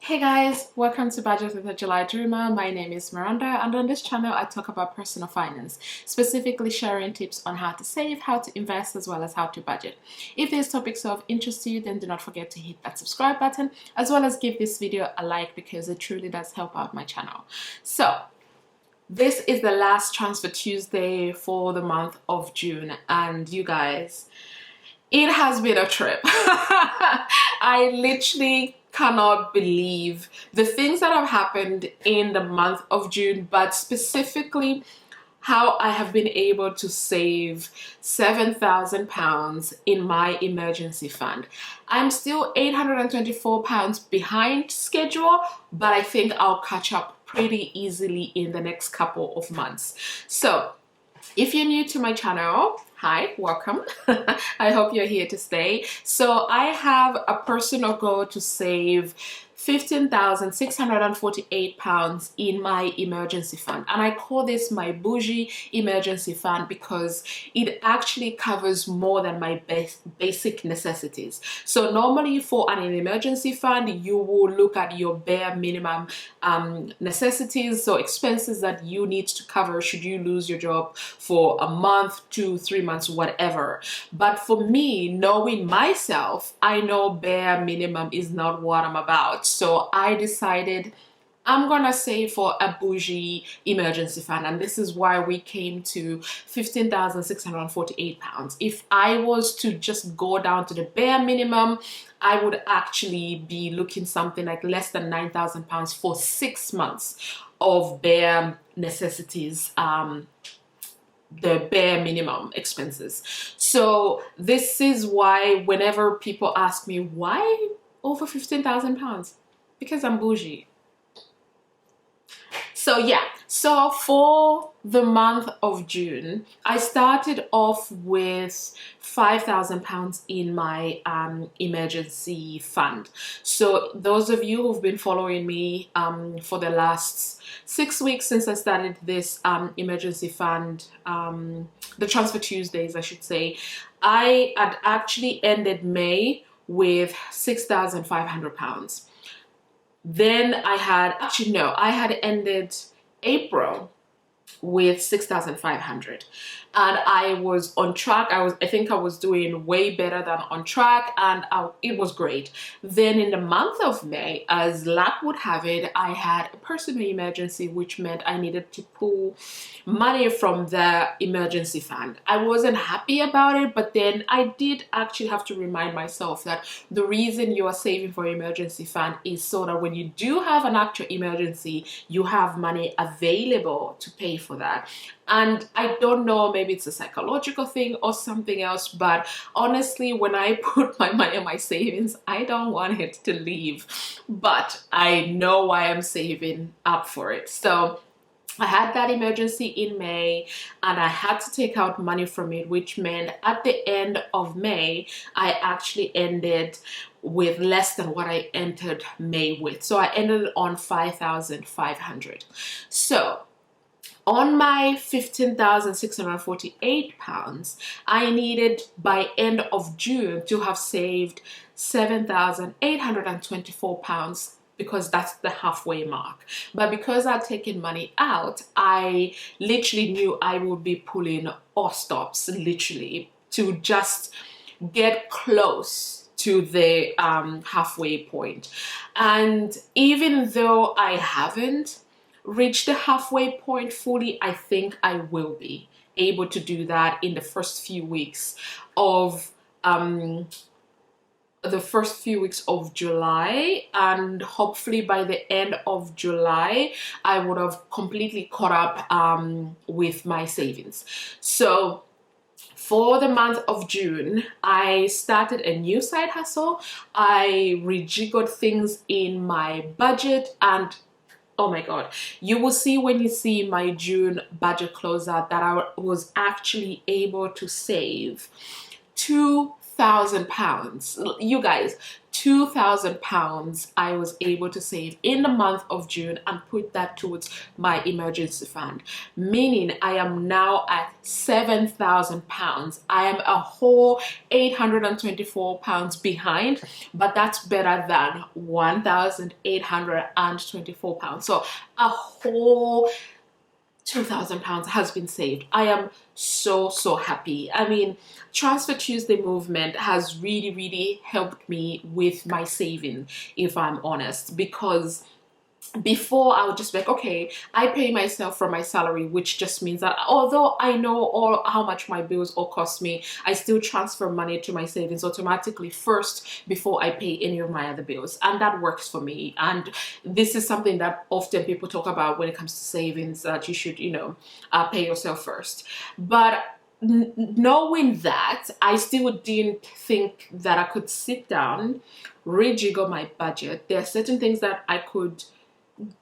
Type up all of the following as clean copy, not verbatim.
Hey guys, welcome to Budget with a July Dreamer. My name is Miranda, and on this channel I talk about personal finance, specifically sharing tips on how to save, how to invest, as well as how to budget. If these topics are of interest to you, then do not forget to hit that subscribe button, as well as give this video a like because it truly does help out my channel. So, this is the last Transfer Tuesday for the month of June, and you guys, it has been a trip. I literally cannot believe the things that have happened in the month of June, but specifically how I have been able to save £7,000 in my emergency fund. I'm still £824 behind schedule, but I think I'll catch up pretty easily in the next couple of months. So if you're new to my channel, hi, welcome. I hope you're here to stay. So I have a personal goal to save £15,648 in my emergency fund, and I call this my bougie emergency fund because it actually covers more than my basic necessities. So normally for an emergency fund, you will look at your bare minimum necessities, so expenses that you need to cover should you lose your job for a month, 2, 3 months, whatever. But for me, knowing myself, I know bare minimum is not what I'm about. So I decided I'm gonna save for a bougie emergency fund, and this is why we came to £15,648. If I was to just go down to the bare minimum, I would actually be looking something like less than £9,000 for 6 months of bare necessities, the bare minimum expenses. So this is why whenever people ask me why over £15,000, because I'm bougie. So yeah, so for the month of June, I started off with £5,000 in my emergency fund. So those of you who've been following me for the last 6 weeks since I started this emergency fund, the Transfer Tuesdays, I should say, I had actually ended May with £6,500. Then I had ended April with 6,500, and I was on track. I think I was doing way better than on track, and it was great. Then in the month of May, as luck would have it, I had a personal emergency, which meant I needed to pull money from the emergency fund. I wasn't happy about it, but then I did actually have to remind myself that the reason you are saving for emergency fund is so that when you do have an actual emergency, you have money available to pay for that. And I don't know, maybe it's a psychological thing or something else, but honestly, when I put my money in my savings, I don't want it to leave, but I know why I'm saving up for it. So I had that emergency in May, and I had to take out money from it, which meant at the end of May, I actually ended with less than what I entered May with. So I ended on £5,500. So on my £15,648, I needed by end of June to have saved £7,824, because that's the halfway mark. But because I'd taken money out, I literally knew I would be pulling all stops, literally, to just get close to the halfway point. And even though I haven't reached the halfway point fully, I think I will be able to do that in the first few weeks of July, and hopefully by the end of July I would have completely caught up with my savings. So for the month of June, I started a new side hustle. I rejiggled things in my budget, and oh my god, you will see when you see my June budget closeout that I was actually able to save £2,000. You guys, £2,000 I was able to save in the month of June and put that towards my emergency fund, meaning I am now at £7,000. I am a whole £824 behind, but that's better than £1,824. So a whole £2,000 has been saved. I am so happy. I mean, Transfer Tuesday movement has really helped me with my saving, if I'm honest, because before I would just be like, okay, I pay myself from my salary, which just means that although I know all how much my bills all cost me, I still transfer money to my savings automatically first before I pay any of my other bills, and that works for me. And this is something that often people talk about when it comes to savings, that you should, you know, pay yourself first. But knowing that, I still didn't think that I could sit down, rejigger my budget. There are certain things that I could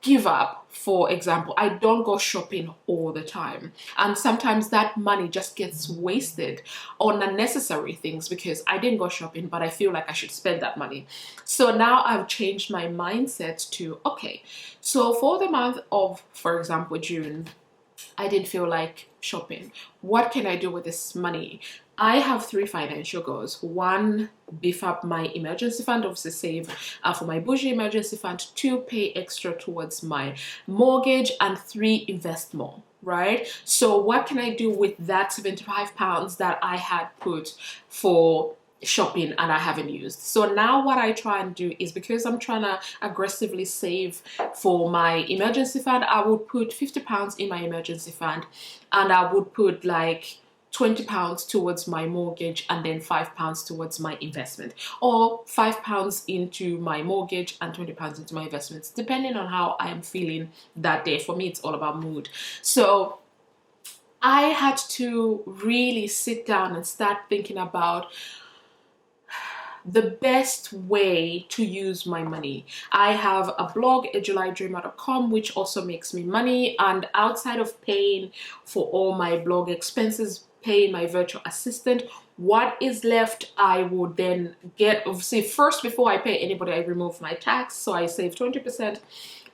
give up. For example, I don't go shopping all the time, and sometimes that money just gets wasted on unnecessary things because I didn't go shopping, but I feel like I should spend that money. So now I've changed my mindset to, okay, so for the month of, for example, June, I didn't feel like shopping. What can I do with this money? I have 3 financial goals. 1, beef up my emergency fund, obviously save for my bougie emergency fund. 2, pay extra towards my mortgage. And 3, invest more, right? So what can I do with that £75 that I had put for shopping and I haven't used? So now what I try and do is, because I'm trying to aggressively save for my emergency fund, I would put £50 in my emergency fund, and I would put like £20 towards my mortgage, and then £5 towards my investment, or £5 into my mortgage and £20 into my investments, depending on how I am feeling that day. For me, it's all about mood. So I had to really sit down and start thinking about the best way to use my money. I have a blog, ajulidreamer.com, which also makes me money, and outside of paying for all my blog expenses, paying my virtual assistant, what is left I would then get, obviously first before I pay anybody, I remove my tax, so I save 20%,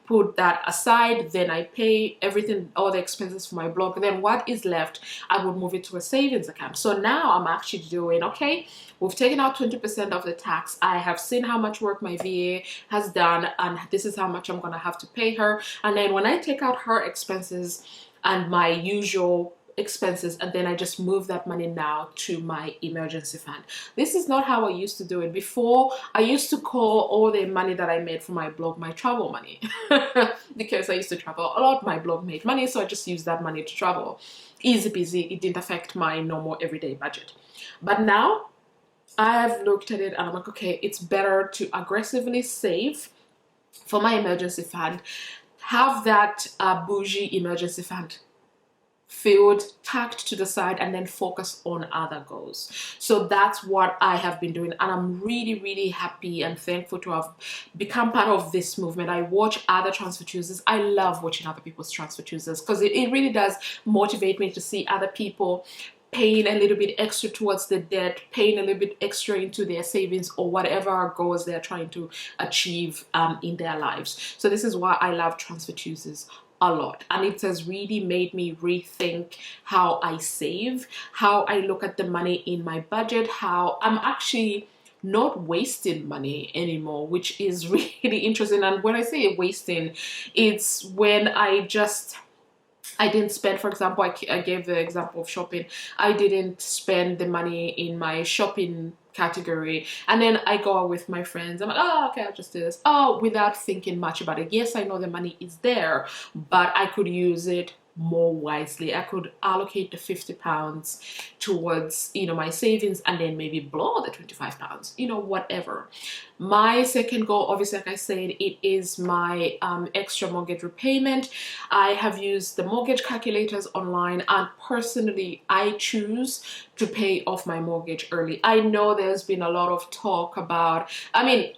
put that aside, then I pay everything, all the expenses for my blog, then what is left I would move it to a savings account. So now I'm actually doing, okay, we've taken out 20% of the tax, I have seen how much work my VA has done, and this is how much I'm gonna have to pay her, and then when I take out her expenses and my usual expenses, and then I just move that money now to my emergency fund. This is not how I used to do it. Before, I used to call all the money that I made from my blog my travel money because I used to travel a lot. My blog made money, so I just used that money to travel. Easy peasy. It didn't affect my normal everyday budget. But now I've looked at it and I'm like, okay, it's better to aggressively save for my emergency fund, have that bougie emergency fund filled, tacked to the side, and then focus on other goals. So that's what I have been doing, and I'm really happy and thankful to have become part of this movement. I watch other Transfer Tuesdays. I love watching other people's Transfer Tuesdays because it really does motivate me to see other people paying a little bit extra towards the debt, paying a little bit extra into their savings or whatever goals they're trying to achieve in their lives. So this is why I love Transfer Tuesdays a lot, and it has really made me rethink how I save, how I look at the money in my budget, how I'm actually not wasting money anymore, which is really interesting. And when I say wasting, it's when I didn't spend, for example, I gave the example of shopping. I didn't spend the money in my shopping category, and then I go out with my friends. I'm like, oh, okay, I'll just do this. Oh, without thinking much about it. Yes, I know the money is there, but I could use it more wisely. I could allocate the £50 towards, you know, my savings, and then maybe blow the £25, you know, whatever. My second goal, obviously, like I said, it is my extra mortgage repayment. I have used the mortgage calculators online, and personally I choose to pay off my mortgage early. I know there's been a lot of talk about, I mean,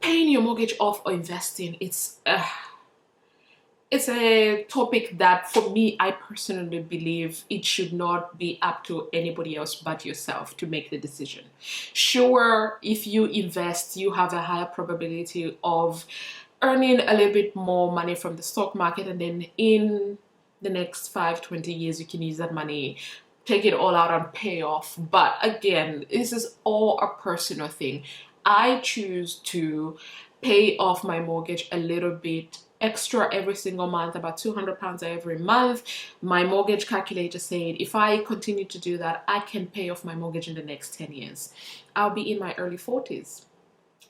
paying your mortgage off or investing, it's a topic that for me, I personally believe it should not be up to anybody else but yourself to make the decision. Sure, if you invest, you have a higher probability of earning a little bit more money from the stock market, and then in the next 5-20 years you can use that money, take it all out and pay off. But again, this is all a personal thing. I choose to pay off my mortgage a little bit extra every single month, about £200 every month. My mortgage calculator said if I continue to do that, I can pay off my mortgage in the next 10 years. I'll be in my early 40s.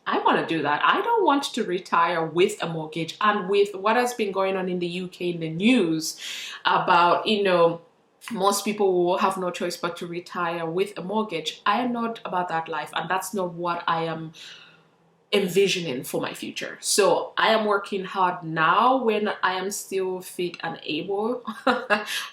I want to do that. I don't want to retire with a mortgage. And with what has been going on in the UK in the news about, most people will have no choice but to retire with a mortgage. I am not about that life, and that's not what I am envisioning for my future. So I am working hard now when I am still fit and able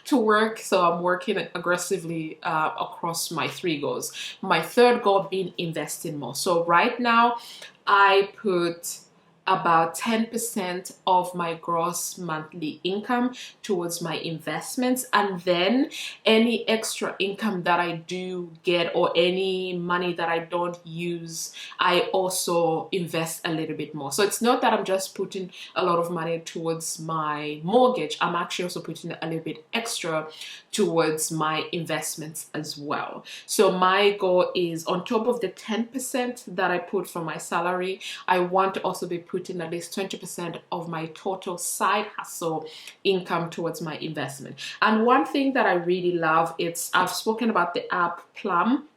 to work. So I'm working aggressively across my 3 goals. My 3rd goal being investing more. So right now I put about 10% of my gross monthly income towards my investments, and then any extra income that I do get or any money that I don't use, I also invest a little bit more. So it's not that I'm just putting a lot of money towards my mortgage, I'm actually also putting a little bit extra towards my investments as well. So my goal is, on top of the 10% that I put from my salary, I want to also be putting at least 20% of my total side hustle income towards my investment. And one thing that I really love, I've spoken about the app Plum.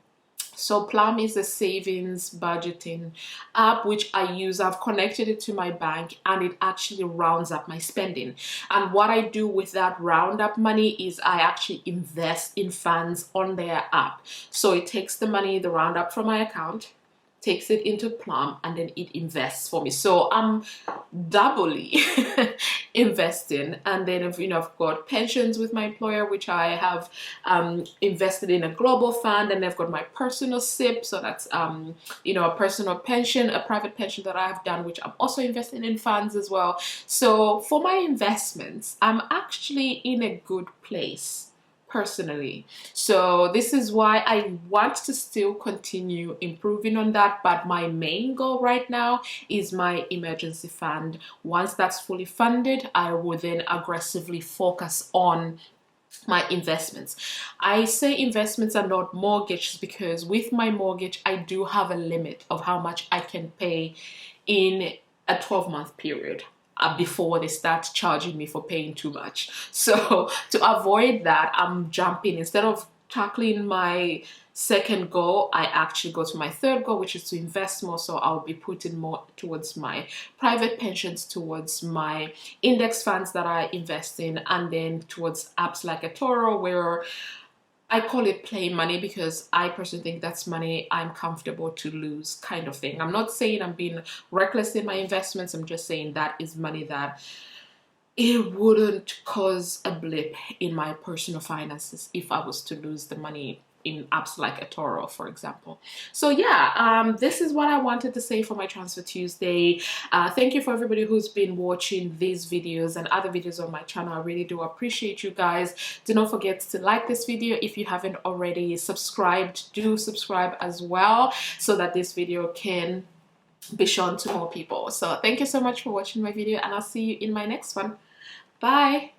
So Plum is a savings budgeting app which I use. I've connected it to my bank, and it actually rounds up my spending. And what I do with that round up money is I actually invest in funds on their app. So it takes the money, the round up from my account, takes it into Plum, and then it invests for me. So I'm doubly investing. And then I've got pensions with my employer, which I have invested in a global fund, and I've got my personal SIP. So that's a personal pension, a private pension that I have done, which I'm also investing in funds as well. So for my investments, I'm actually in a good place personally. So this is why I want to still continue improving on that, but my main goal right now is my emergency fund. Once that's fully funded, I will then aggressively focus on my investments. I say investments are not mortgages because with my mortgage I do have a limit of how much I can pay in a 12-month period before they start charging me for paying too much. So to avoid that, I'm jumping. Instead of tackling my 2nd goal, I actually go to my 3rd goal, which is to invest more. So I'll be putting more towards my private pensions, towards my index funds that I invest in, and then towards apps like eToro, where I call it play money because I personally think that's money I'm comfortable to lose, kind of thing. I'm not saying I'm being reckless in my investments. I'm just saying that is money that it wouldn't cause a blip in my personal finances if I was to lose the money in apps like eToro, for example. So yeah, this is what I wanted to say for my Transfer Tuesday. Thank you for everybody who's been watching these videos and other videos on my channel. I really do appreciate you guys. Do not forget to like this video. If you haven't already subscribed, do subscribe as well so that this video can be shown to more people. So thank you so much for watching my video, and I'll see you in my next one. Bye.